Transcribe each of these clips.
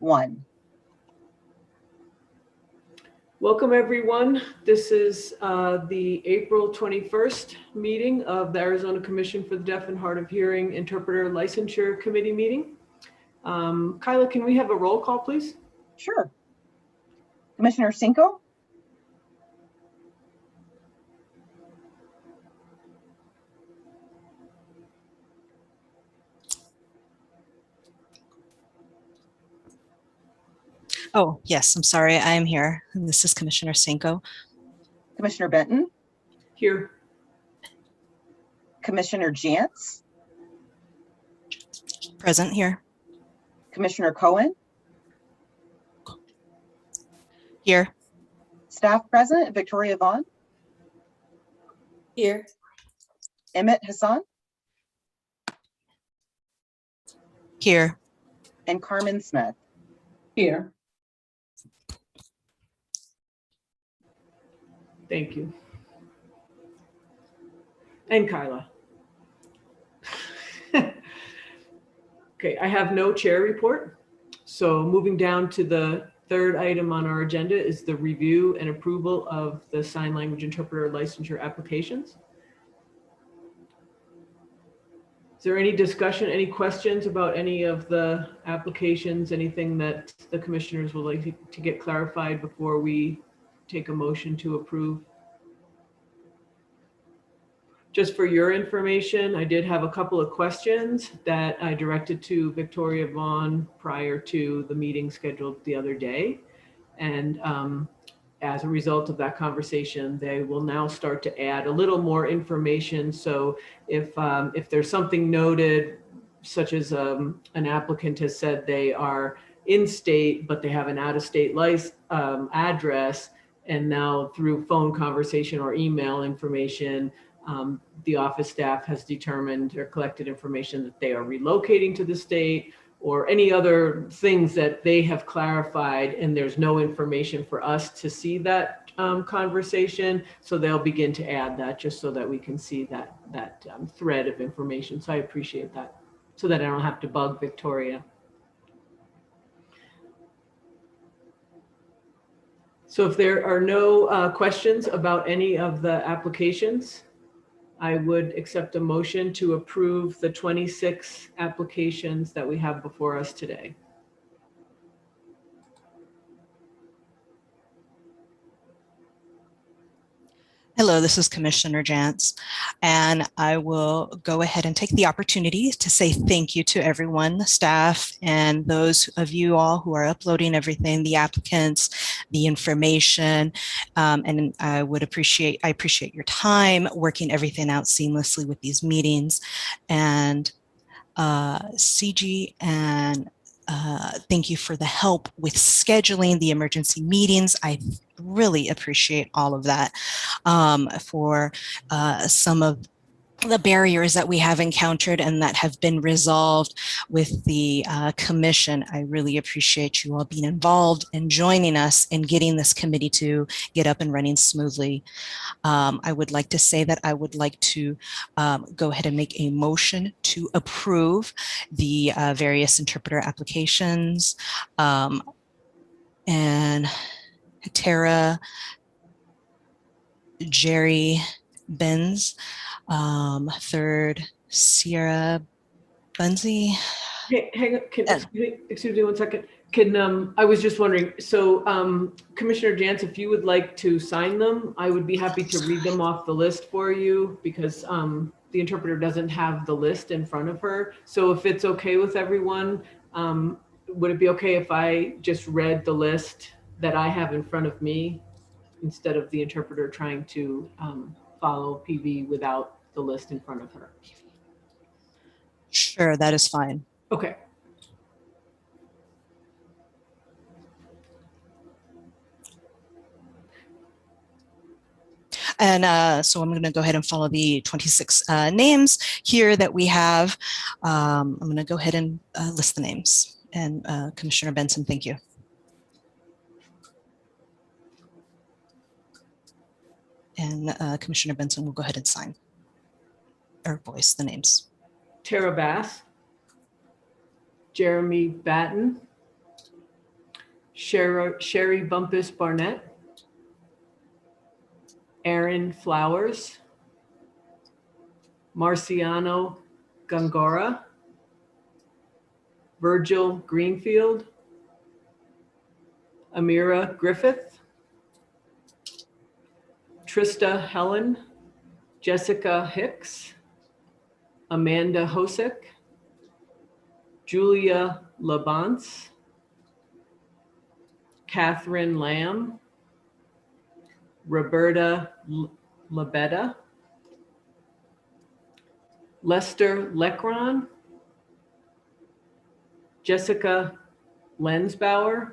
1. Welcome, everyone. This is the April 21st meeting of the Arizona Commission for the Deaf and Hard of Hearing Interpreter Licensure Committee meeting. Kyla, can we have a roll call, please? Sure. Commissioner Cinco? Oh, yes, I'm sorry, I'm here. This is Commissioner Cinco. Commissioner Benton? Here. Commissioner Jantz? Present here. Commissioner Cohen? Here. Staff present, Victoria Vaughn? Here. Emmett Hassan? Here. And Carmen Smith? Here. Thank you. And Kyla. Okay, I have no chair report. So moving down to the third item on our agenda is the review and approval of the sign language interpreter licensure applications. Is there any discussion, any questions about any of the applications, anything that the commissioners would like to get clarified before we take a motion to approve? Just for your information, I did have a couple of questions that I directed to Victoria Vaughn prior to the meeting scheduled the other day. And as a result of that conversation, they will now start to add a little more information. So if there's something noted, such as an applicant has said they are in state, but they have an out-of-state address, and now through phone conversation or email information, the office staff has determined or collected information that they are relocating to the state, or any other things that they have clarified, and there's no information for us to see that conversation. So they'll begin to add that just so that we can see that thread of information. So I appreciate that, so that I don't have to bug Victoria. So if there are no questions about any of the applications, I would accept a motion to approve the 26 applications that we have before us today. Hello, this is Commissioner Jantz, and I will go ahead and take the opportunity to say thank you to everyone, the staff, and those of you all who are uploading everything, the applicants, the information, and I appreciate your time working everything out seamlessly with these meetings. And CG and thank you for the help with scheduling the emergency meetings. I really appreciate all of that. For some of the barriers that we have encountered and that have been resolved with the commission. I really appreciate you all being involved and joining us in getting this committee to get up and running smoothly. I would like to say that I would like to go ahead and make a motion to approve the various interpreter applications. And Tara, Jerry Benz, third, Sierra Bunzi. Hey, hang on, excuse me 1 second. I was just wondering, so Commissioner Jantz, if you would like to sign them, I would be happy to read them off the list for you, because the interpreter doesn't have the list in front of her. So if it's okay with everyone, would it be okay if I just read the list that I have in front of me instead of the interpreter trying to follow PV without the list in front of her? Sure, that is fine. Okay. And so I'm going to go ahead and follow the 26 names here that we have. I'm going to go ahead and list the names. And Commissioner Benson, thank you. And Commissioner Benson will go ahead and sign or voice the names. Tara Bass, Jeremy Batten, Sherry Bumpus Barnett, Aaron Flowers, Marciano Gongora, Virgil Greenfield, Amira Griffith, Trista Helen, Jessica Hicks, Amanda Hosek, Julia Labance, Catherine Lamb, Roberta Labetta, Lester Lecron, Jessica Lensbauer,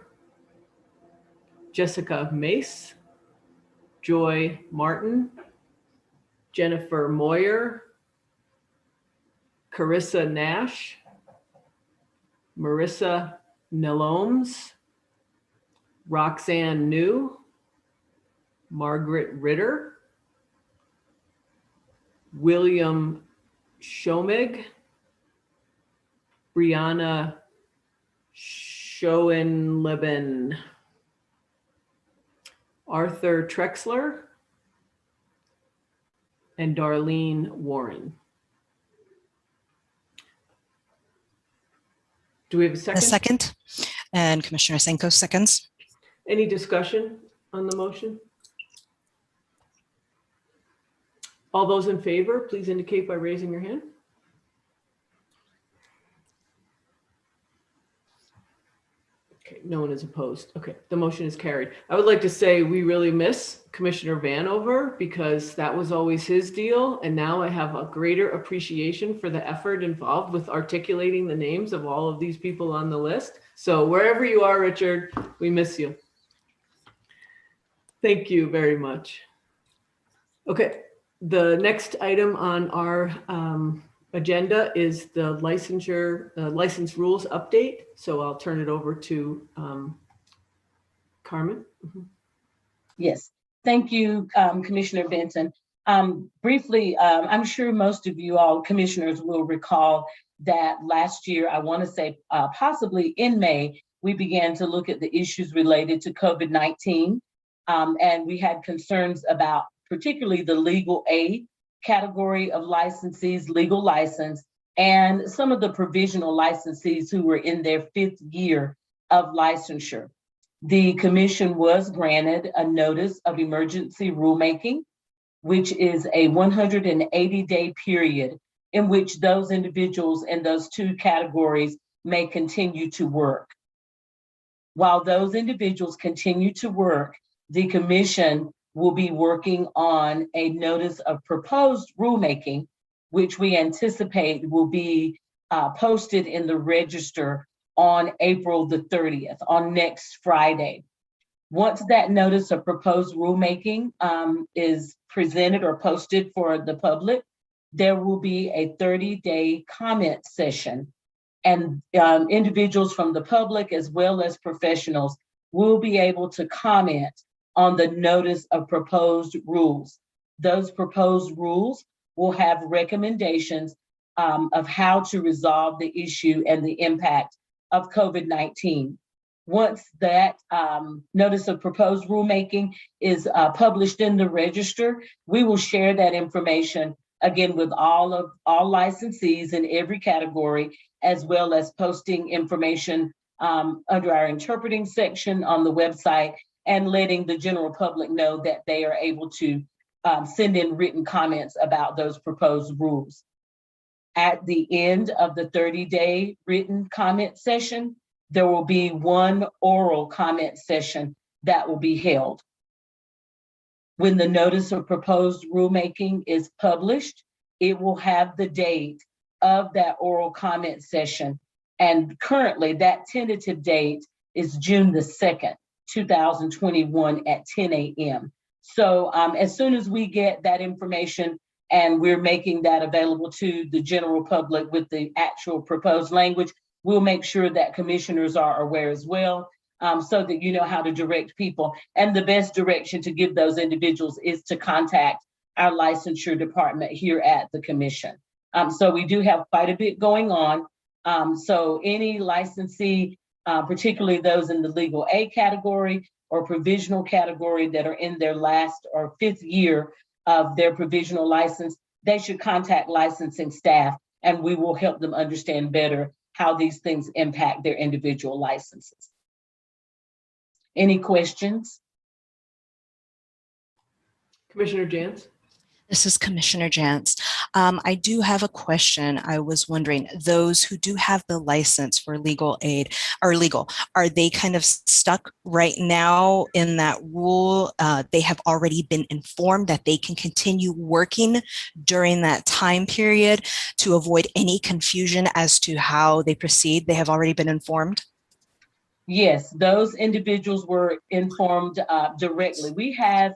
Jessica Mace, Joy Martin, Jennifer Moyer, Carissa Nash, Marissa Nelomes, Roxanne New, Margaret Ritter, William Shomig, Brianna Schoenleben, Arthur Trexler, and Darlene Warren. Do we have a second? A second, and Commissioner Senko seconds. Any discussion on the motion? All those in favor, please indicate by raising your hand. Okay, no one is opposed. Okay, the motion is carried. I would like to say we really miss Commissioner Vanover because that was always his deal. And now I have a greater appreciation for the effort involved with articulating the names of all of these people on the list. So wherever you are, Richard, we miss you. Thank you very much. Okay, the next item on our agenda is the licensure, license rules update. So I'll turn it over to Carmen. Yes, thank you, Commissioner Benton. Briefly, I'm sure most of you all commissioners will recall that last year, I want to say possibly in May, we began to look at the issues related to COVID-19. And we had concerns about particularly the legal aid category of licensees, legal license, and some of the provisional licensees who were in their 5th year of licensure. The commission was granted a notice of emergency rulemaking, which is a 180-day period in which those individuals in those 2 categories may continue to work. While those individuals continue to work, the commission will be working on a notice of proposed rulemaking, which we anticipate will be posted in the register on April the 30th, on next Friday. Once that notice of proposed rulemaking is presented or posted for the public, there will be a 30-day comment session. And individuals from the public as well as professionals will be able to comment on the notice of proposed rules. Those proposed rules will have recommendations of how to resolve the issue and the impact of COVID-19. Once that notice of proposed rulemaking is published in the register, we will share that information again with all licensees in every category, as well as posting information under our interpreting section on the website and letting the general public know that they are able to send in written comments about those proposed rules. At the end of the 30-day written comment session, there will be one oral comment session that will be held. When the notice of proposed rulemaking is published, it will have the date of that oral comment session. And currently that tentative date is June the 2nd, 2021 at 10 a.m. So as soon as we get that information and we're making that available to the general public with the actual proposed language, we'll make sure that commissioners are aware as well, so that you know how to direct people. And the best direction to give those individuals is to contact our licensure department here at the commission. So we do have quite a bit going on. So any licensee particularly those in the legal aid category or provisional category that are in their last or 5th year of their provisional license, they should contact licensing staff, and we will help them understand better how these things impact their individual licenses. Any questions? Commissioner Jantz? This is Commissioner Jantz. I do have a question. I was wondering, those who do have the license for legal aid or legal, are they kind of stuck right now in that rule? They have already been informed that they can continue working during that time period to avoid any confusion as to how they proceed. They have already been informed? Yes, those individuals were informed directly. We have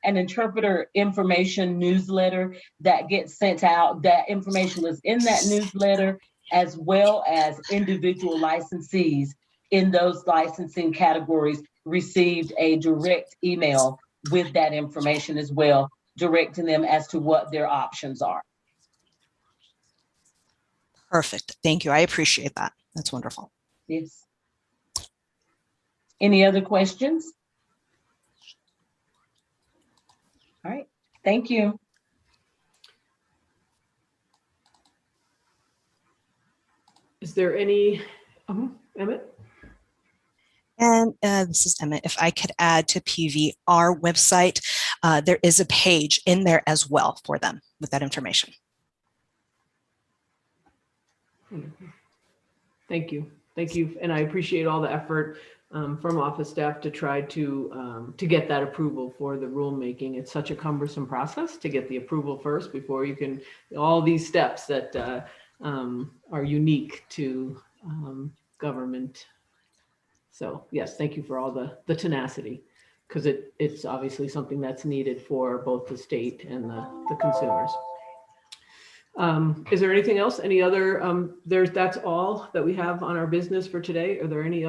an interpreter information newsletter that gets sent out. That information was in that newsletter, as well as individual licensees in those licensing categories received a direct email with that information as well, directing them as to what their options are. Perfect. Thank you. I appreciate that. That's wonderful. Yes. Any other questions? All right, thank you. Is there any, Emmett? And this is Emma. If I could add to PVR website, there is a page in there as well for them with that information. Thank you. Thank you. And I appreciate all the effort from office staff to try to get that approval for the rulemaking. It's such a cumbersome process to get the approval first before you can, all these steps that are unique to government. So yes, thank you for all the tenacity, because it's obviously something that's needed for both the state and the consumers. Is there anything else? Any other, that's all that we have on our business for today. Are there any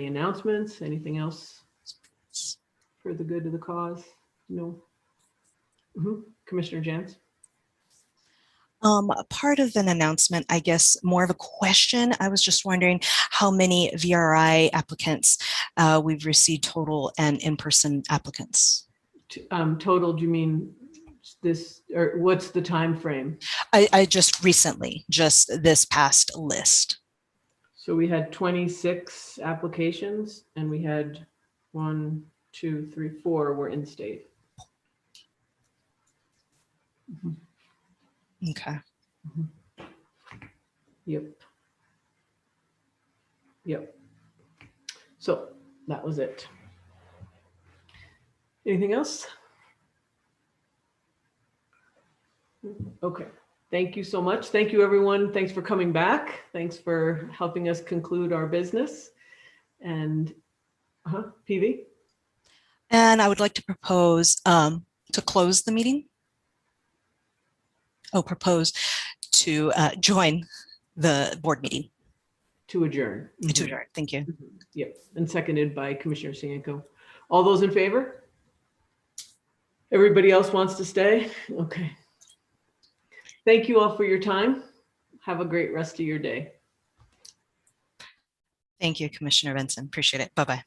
announcements? Anything else for the good of the cause? No. Commissioner Jantz? Part of an announcement, I guess, more of a question. I was just wondering how many VRI applicants we've received total and in-person applicants. Total, do you mean this, or what's the time frame? I just recently, just this past list. So we had 26 applications, and we had 1, 2, 3, 4 were in state. Okay. Yep. So that was it. Anything else? Okay. Thank you so much. Thank you, everyone. Thanks for coming back. Thanks for helping us conclude our business. And PV? And I would like to propose to close the meeting. Oh, propose to join the board meeting. To adjourn. To adjourn. Thank you. Yep. And seconded by Commissioner Cienko. All those in favor? Everybody else wants to stay? Okay. Thank you all for your time. Have a great rest of your day. Thank you, Commissioner Benson. Appreciate it. Bye-bye.